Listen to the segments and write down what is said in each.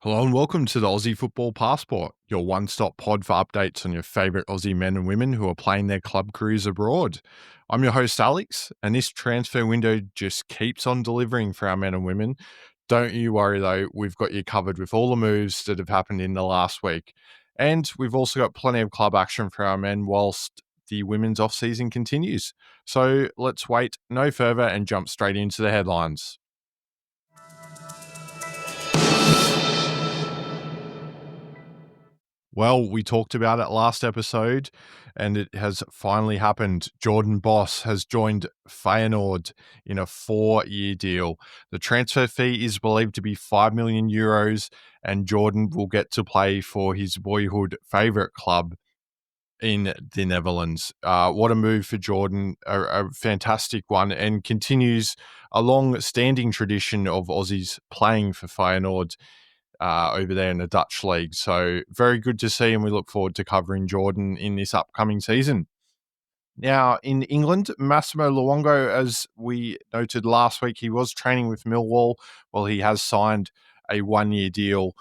Hello and welcome to the Aussie Football Passport, your one-stop pod for updates on your favourite Aussie men and women who are playing their club careers abroad. I'm your host, Alex, and this transfer window just keeps on delivering for our men and women. Don't you worry though, we've got you covered with all the moves that have happened in the last week. And we've also got plenty of club action for our men whilst the women's off-season continues. So let's wait no further and jump straight into the headlines. Well, we talked about it last episode, and it has finally happened. Jordan Boss has joined Feyenoord in a 4-year deal. The transfer fee is believed to be €5 million, and Jordan will get to play for his boyhood favourite club in the Netherlands. What a move for Jordan, a fantastic one, and continues a long-standing tradition of Aussies playing for Feyenoord over there in the Dutch league. So very good to see, and we look forward to covering Jordan in this upcoming season. Now, in England, Massimo Luongo, as we noted last week, he was training with Millwall. Well, he has signed a 1-year deal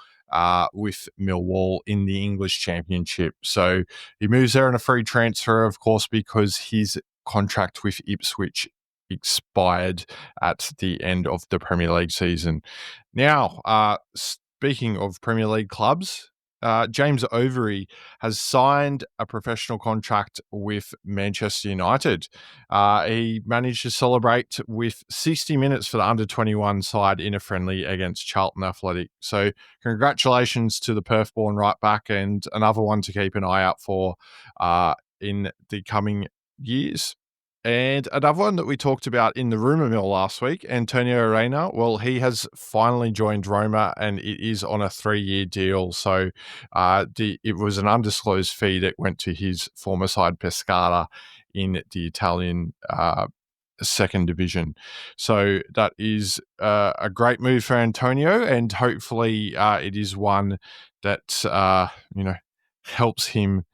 with Millwall in the English Championship. So he moves there on a free transfer, of course, because his contract with Ipswich expired at the end of the Premier League season. Now, speaking of Premier League clubs, James Overy has signed a professional contract with Manchester United. He managed to celebrate with 60 minutes for the under-21 side in a friendly against Charlton Athletic. So congratulations to the Perth-born right-back, and another one to keep an eye out for in the coming years. And another one that we talked about in the rumour mill last week, Antonio Reina, well, he has finally joined Roma, and it is on a 3-year deal. So it was an undisclosed fee that went to his former side Pescara in the Italian second division. So that is a great move for Antonio, and hopefully it is one that, helps him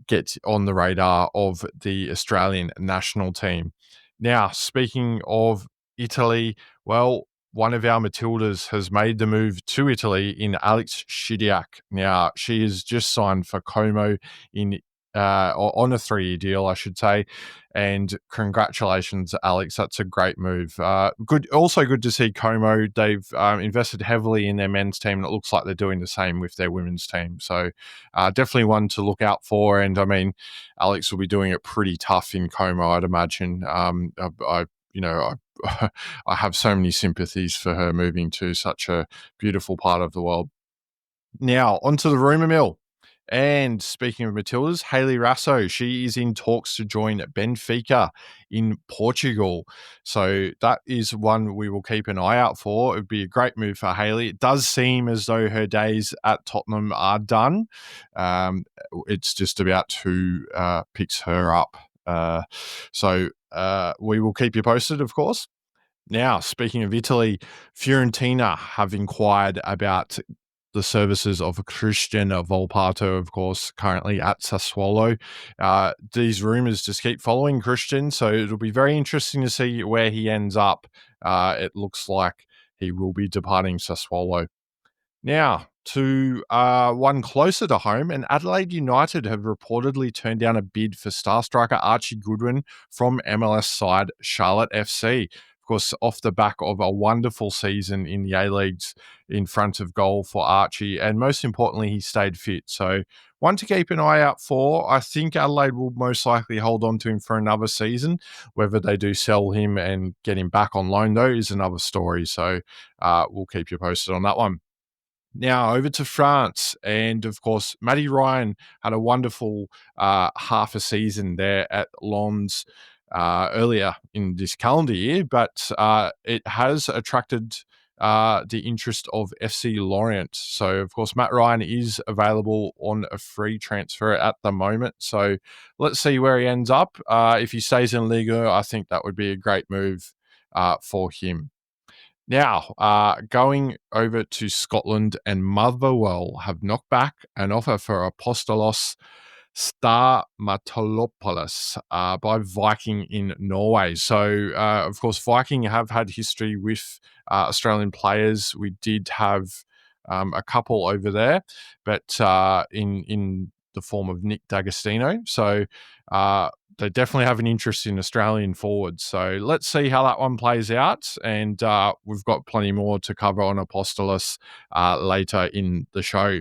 get on the radar of the Australian national team. Now, speaking of Italy, well, one of our Matildas has made the move to Italy in Alex Chidiac. Now, she has just signed for Como in on a 3-year deal, I should say. And congratulations, Alex. That's a great move. Also good to see Como. They've invested heavily in their men's team, and it looks like they're doing the same with their women's team. So definitely one to look out for. And I mean, Alex will be doing it pretty tough in Como, I'd imagine. I have so many sympathies for her moving to such a beautiful part of the world. Now, onto the rumour mill. And speaking of Matildas, Hayley Raso, she is in talks to join Benfica in Portugal. So that is one we will keep an eye out for. It would be a great move for Hayley. It does seem as though her days at Tottenham are done. It's just about who picks her up. So we will keep you posted, of course. Now, speaking of Italy, Fiorentina have inquired about the services of Christian Volpato, of course, currently at Sassuolo. These rumours just keep following Christian, so it'll be very interesting to see where he ends up. It looks like he will be departing Sassuolo. Now, to one closer to home, and Adelaide United have reportedly turned down a bid for star striker Archie Goodwin from MLS side Charlotte FC. Of course, off the back of a wonderful season in the A-Leagues in front of goal for Archie, and most importantly, he stayed fit. So one to keep an eye out for. I think Adelaide will most likely hold on to him for another season. Whether they do sell him and get him back on loan, though, is another story. So we'll keep you posted on that one. Now, over to France. And, of course, Matty Ryan had a wonderful half a season there at Lens earlier in this calendar year, but it has attracted the interest of FC Lorient. So, of course, Matt Ryan is available on a free transfer at the moment. So let's see where he ends up. If he stays in Liga, I think that would be a great move for him. Now, going over to Scotland, and Motherwell have knocked back an offer for Apostolos Stamatolopoulos by Viking in Norway. So, of course, Viking have had history with Australian players. We did have a couple over there, but in the form of Nick D'Agostino. So they definitely have an interest in Australian forwards. So let's see how that one plays out. And we've got plenty more to cover on Apostolos later in the show.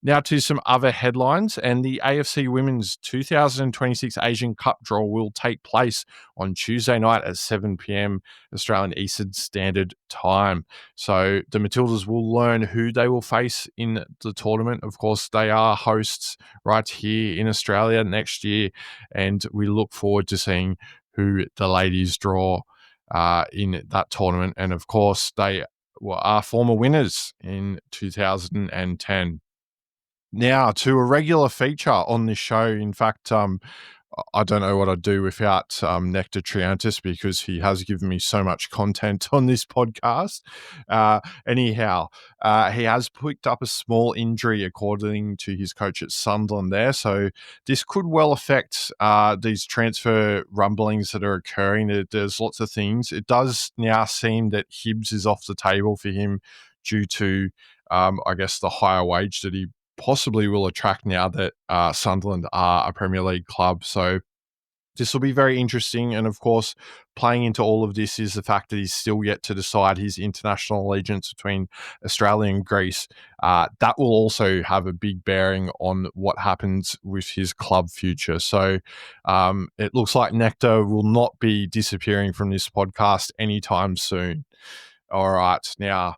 Now to some other headlines, and the AFC Women's 2026 Asian Cup draw will take place on Tuesday night at 7 p.m. Australian Eastern Standard Time. So the Matildas will learn who they will face in the tournament. Of course, they are hosts right here in Australia next year, and we look forward to seeing who the ladies draw in that tournament. And of course, they are former winners in 2010. Now, to a regular feature on this show. In fact, I don't know what I'd do without Nectar Triantis, because he has given me so much content on this podcast. Anyhow, he has picked up a small injury, according to his coach at Sunderland there. So this could well affect these transfer rumblings that are occurring. There's lots of things. It does now seem that Hibbs is off the table for him due to, I guess, the higher wage that he possibly will attract now that Sunderland are a Premier League club. So this will be very interesting. And of course, playing into all of this is the fact that he's still yet to decide his international allegiance between Australia and Greece. That will also have a big bearing on what happens with his club future. So it looks like Nectar will not be disappearing from this podcast anytime soon. All right. Now,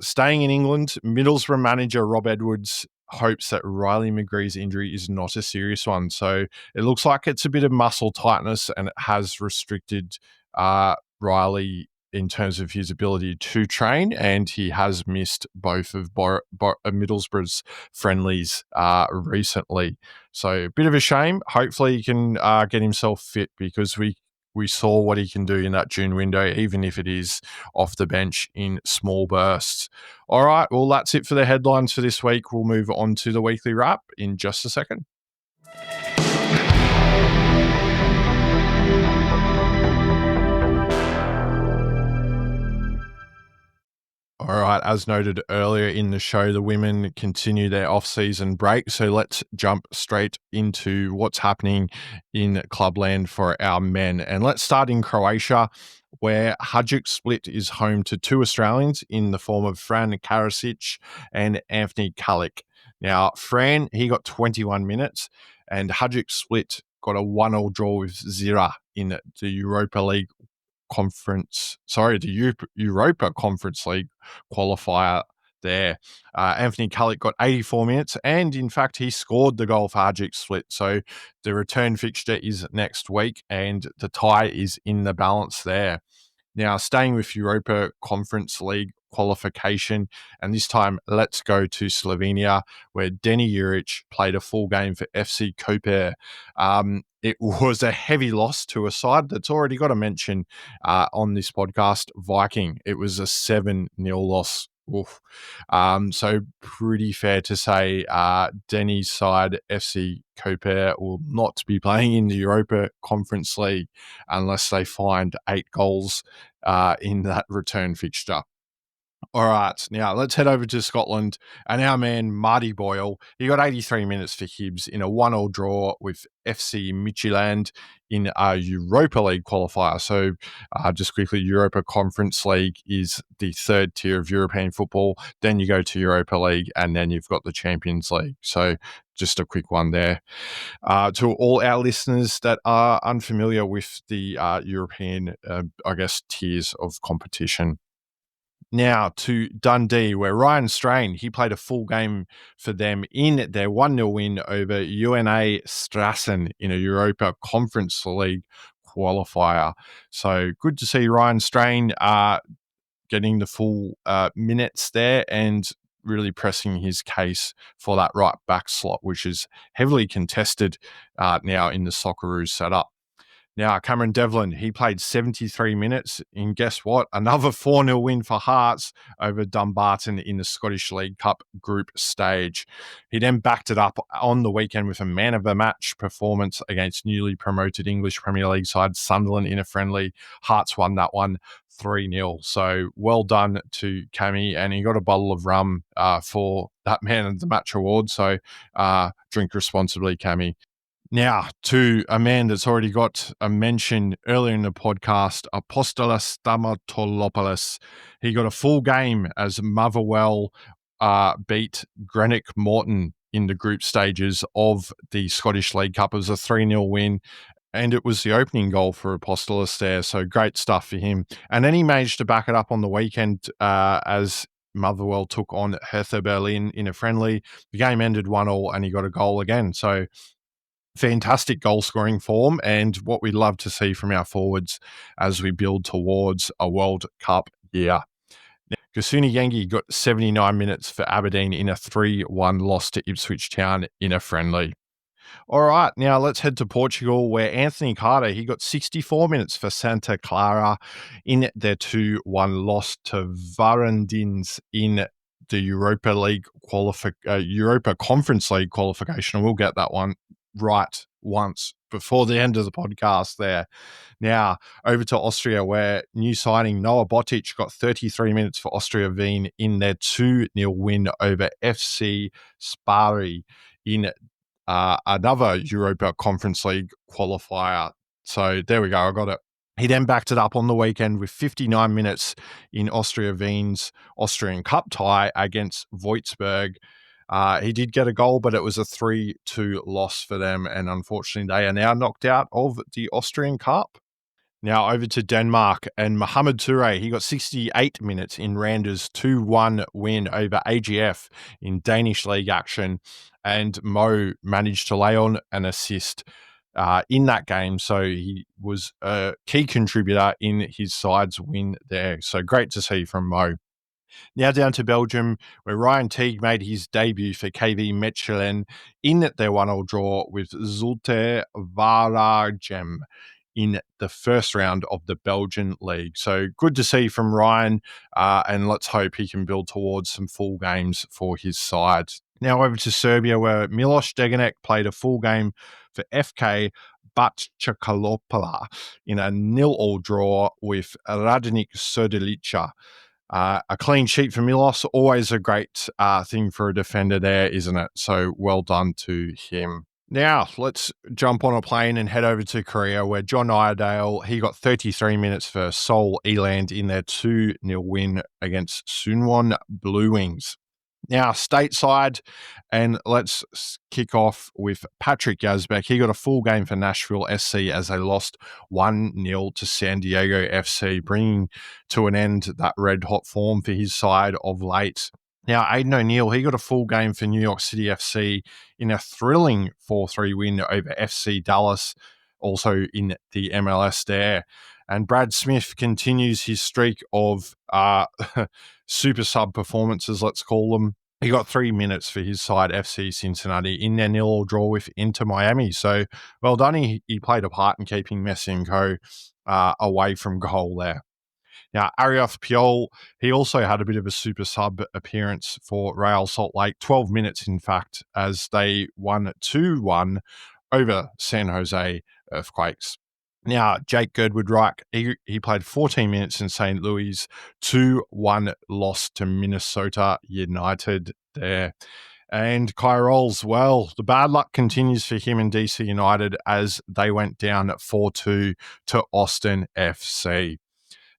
staying in England, Middlesbrough manager Rob Edwards hopes that Riley McGree's injury is not a serious one. So it looks like it's a bit of muscle tightness, and it has restricted Riley in terms of his ability to train, and he has missed both of Middlesbrough's friendlies recently. So a bit of a shame. Hopefully he can get himself fit, because we saw what he can do in that June window, even if it is off the bench in small bursts. All right, well, that's it for the headlines for this week. We'll move on to the weekly wrap in just a second. All right, as noted earlier in the show, the women continue their off-season break. So let's jump straight into what's happening in clubland for our men. And let's start in Croatia, where Hajduk Split is home to two Australians in the form of Fran Karasic and Anthony Kalic. Now, Fran, he got 21 minutes, and Hajduk Split got a 1-1 draw with Zira in the Europa Conference League qualifier there. Anthony Kalic got 84 minutes, and in fact, he scored the goal for Hajduk Split. So the return fixture is next week, and the tie is in the balance there. Now, staying with Europa Conference League qualification, and this time let's go to Slovenia, where Denny Juric played a full game for FC Koper. It was a heavy loss to a side that's already got a mention on this podcast, Viking. It was a 7-0 loss. Oof. So pretty fair to say Denny's side, FC Koper, will not be playing in the Europa Conference League unless they find 8 goals in that return fixture. All right, now let's head over to Scotland, and our man Marty Boyle, he got 83 minutes for Hibs in a 1-1 draw with FC Midtjylland in a Europa League qualifier. So just quickly, Europa Conference League is the third tier of European football. Then you go to Europa League, and then you've got the Champions League. So just a quick one there. To all our listeners that are unfamiliar with the European, tiers of competition. Now to Dundee, where Ryan Strain, he played a full game for them in their 1-0 win over UNA Strassen in a Europa Conference League qualifier. So good to see Ryan Strain getting the full minutes there and really pressing his case for that right back slot, which is heavily contested now in the Socceroos setup. Now, Cameron Devlin, he played 73 minutes in, guess what? Another 4-0 win for Hearts over Dumbarton in the Scottish League Cup group stage. He then backed it up on the weekend with a man of the match performance against newly promoted English Premier League side Sunderland in a friendly. Hearts won that one 3-0. So well done to Cammy, and he got a bottle of rum for that man of the match award. So drink responsibly, Cammy. Now, to a man that's already got a mention earlier in the podcast, Apostolos Stamatolopoulos. He got a full game as Motherwell beat Greenock Morton in the group stages of the Scottish League Cup. It was a 3-0 win, and it was the opening goal for Apostolos there, so great stuff for him. And then he managed to back it up on the weekend as Motherwell took on Hertha Berlin in a friendly. The game ended 1-1, and he got a goal again. So fantastic goal scoring form, and what we love to see from our forwards as we build towards a World Cup year. Kasuni Yengi got 79 minutes for Aberdeen in a 3-1 loss to Ipswich Town in a friendly. All right, now let's head to Portugal, where Anthony Carter, he got 64 minutes for Santa Clara in their 2-1 loss to Varandins in the Europa Conference League qualification. We'll get that one right once before the end of the podcast there. Now, over to Austria, where new signing Noah Botic got 33 minutes for Austria Wien in their 2-0 win over FC Spari in another Europa Conference League qualifier. So there we go, I got it. He then backed it up on the weekend with 59 minutes in Austria Wien's Austrian Cup tie against Wolfsburg. He did get a goal, but it was a 3-2 loss for them, and unfortunately they are now knocked out of the Austrian Cup. Now over to Denmark, and Mohamed Toure, he got 68 minutes in Randers' 2-1 win over AGF in Danish league action, and Mo managed to lay on an assist in that game, so he was a key contributor in his side's win there. So great to see from Mo. Now down to Belgium, where Ryan Teague made his debut for KV Mechelen in their 1-1 draw with Zulte Waregem in the first round of the Belgian League. So good to see from Ryan, and let's hope he can build towards some full games for his side. Now over to Serbia, where Miloš Degenek played a full game for FK Batčakalopala in a 0-0 draw with Radnik Srdelica. A clean sheet for Milos, always a great thing for a defender there, isn't it? So well done to him. Now, let's jump on a plane and head over to Korea, where John Iredale, he got 33 minutes for Seoul Eland in their 2-0 win against Sunwon Blue Wings. Now, stateside, and let's kick off with Patrick Yazbek. He got a full game for Nashville SC as they lost 1-0 to San Diego FC, bringing to an end that red-hot form for his side of late. Now, Aidan O'Neill, he got a full game for New York City FC in a thrilling 4-3 win over FC Dallas, also in the MLS there. And Brad Smith continues his streak of super sub performances, let's call them. He got 3 minutes for his side, FC Cincinnati, in their 0-0 draw with Inter Miami. So well done. He played a part in keeping Messi and co away from goal there. Now, Ariof Piol, he also had a bit of a super sub appearance for Real Salt Lake, 12 minutes, in fact, as they won 2-1 over San Jose Earthquakes. Now, Jake Girdwood-Reich, he played 14 minutes in St. Louis' 2-1 loss to Minnesota United there. And Kai Rolls, well, the bad luck continues for him and DC United as they went down 4-2 to Austin FC.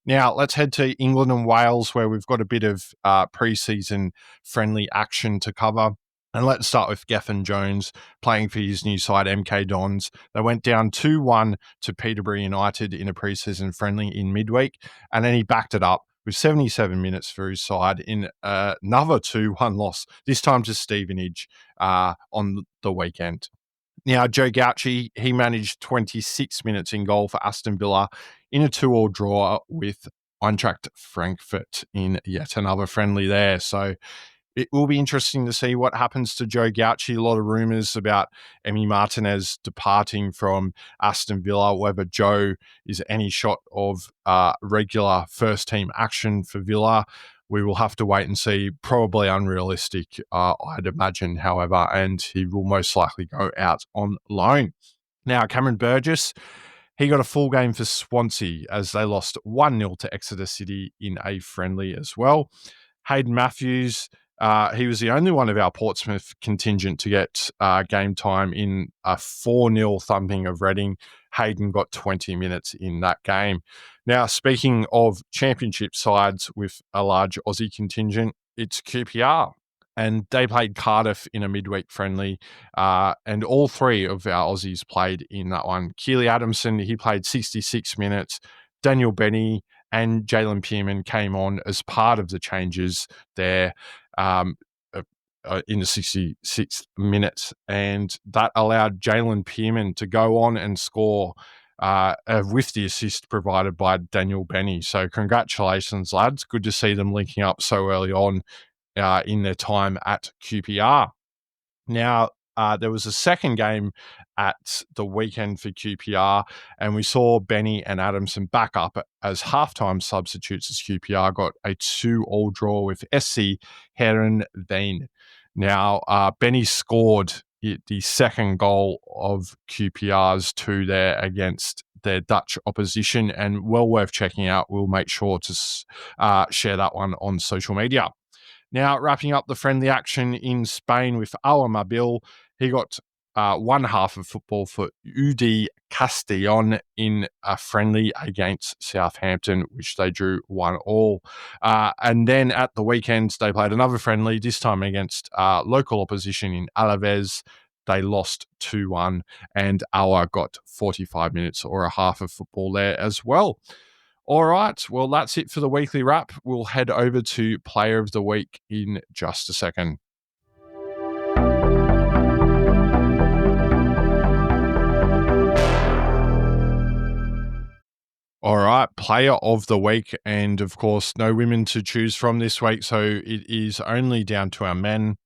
Now, let's head to England and Wales, where we've got a bit of pre-season friendly action to cover. And let's start with Gethin Jones playing for his new side, MK Dons. They went down 2-1 to Peterborough United in a pre-season friendly in midweek, and then he backed it up with 77 minutes for his side in another 2-1 loss, this time to Stevenage on the weekend. Now, Joe Gauci, he managed 26 minutes in goal for Aston Villa in a 2-2 draw with Eintracht Frankfurt in yet another friendly there. So it will be interesting to see what happens to Joe Gauci. A lot of rumours about Emi Martinez departing from Aston Villa, whether Joe is any shot of regular first-team action for Villa. We will have to wait and see. Probably unrealistic, I'd imagine, however, and he will most likely go out on loan. Now, Cameron Burgess, he got a full game for Swansea as they lost 1-0 to Exeter City in a friendly as well. Hayden Matthews, he was the only one of our Portsmouth contingent to get game time in a 4-0 thumping of Reading. Hayden got 20 minutes in that game. Now, speaking of championship sides with a large Aussie contingent, it's QPR. And they played Cardiff in a midweek friendly, and all three of our Aussies played in that one. Keely Adamson, he played 66 minutes. Daniel Benny and Jalen Pearman came on as part of the changes there in the 66th minute, and that allowed Jalen Pearman to go on and score with the assist provided by Daniel Benny. So congratulations, lads. Good to see them linking up so early on in their time at QPR. Now, there was a second game at the weekend for QPR, and we saw Benny and Adamson back up as halftime substitutes as QPR got a 2-2 draw with SC Heerenveen. Now, Benny scored the second goal of QPR's 2 there against their Dutch opposition, and well worth checking out. We'll make sure to share that one on social media. Now, wrapping up the friendly action in Spain with Mabil, he got one half of football for UD Castellon in a friendly against Southampton, which they drew 1-1. And then at the weekend, they played another friendly, this time against local opposition in Alaves. They lost 2-1, and Awa got 45 minutes or a half of football there as well. All right, well, that's it for the weekly wrap. We'll head over to Player of the Week in just a second. All right, Player of the Week, and of course, no women to choose from this week, so it is only down to our men.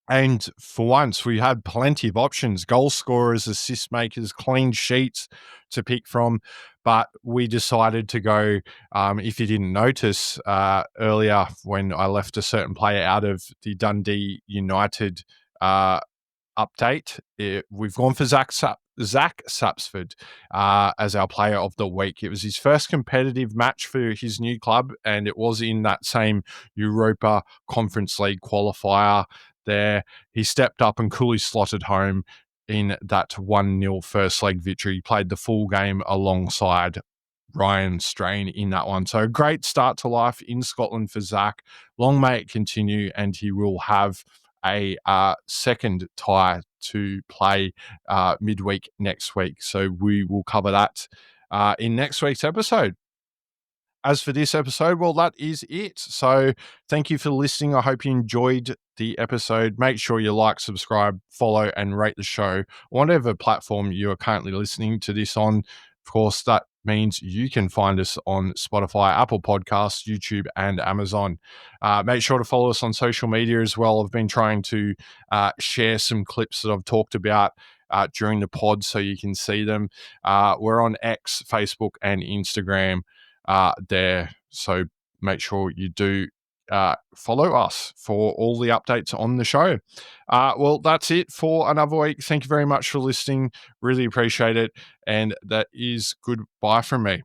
And for once, we had plenty of options, goal scorers, assist makers, clean sheets to pick from. But we decided to go, if you didn't notice earlier when I left a certain player out of the Dundee United update, we've gone for Zach Sapsford as our player of the week. It was his first competitive match for his new club, and it was in that same Europa Conference League qualifier there. He stepped up and coolly slotted home in that 1-0 first leg victory. He played the full game alongside Ryan Strain in that one. So a great start to life in Scotland for Zach. Long may it continue, and he will have a second tie to play midweek next week. So we will cover that in next week's episode. As for this episode, well, that is it. So thank you for listening. I hope you enjoyed the episode. Make sure you like, subscribe, follow, and rate the show, whatever platform you are currently listening to this on. Of course, that means you can find us on Spotify, Apple Podcasts, YouTube, and Amazon. Make sure to follow us on social media as well. I've been trying to share some clips that I've talked about during the pod so you can see them. We're on X, Facebook, and Instagram there. So make sure you do follow us for all the updates on the show. Well, that's it for another week. Thank you very much for listening. Really appreciate it. And that is goodbye from me.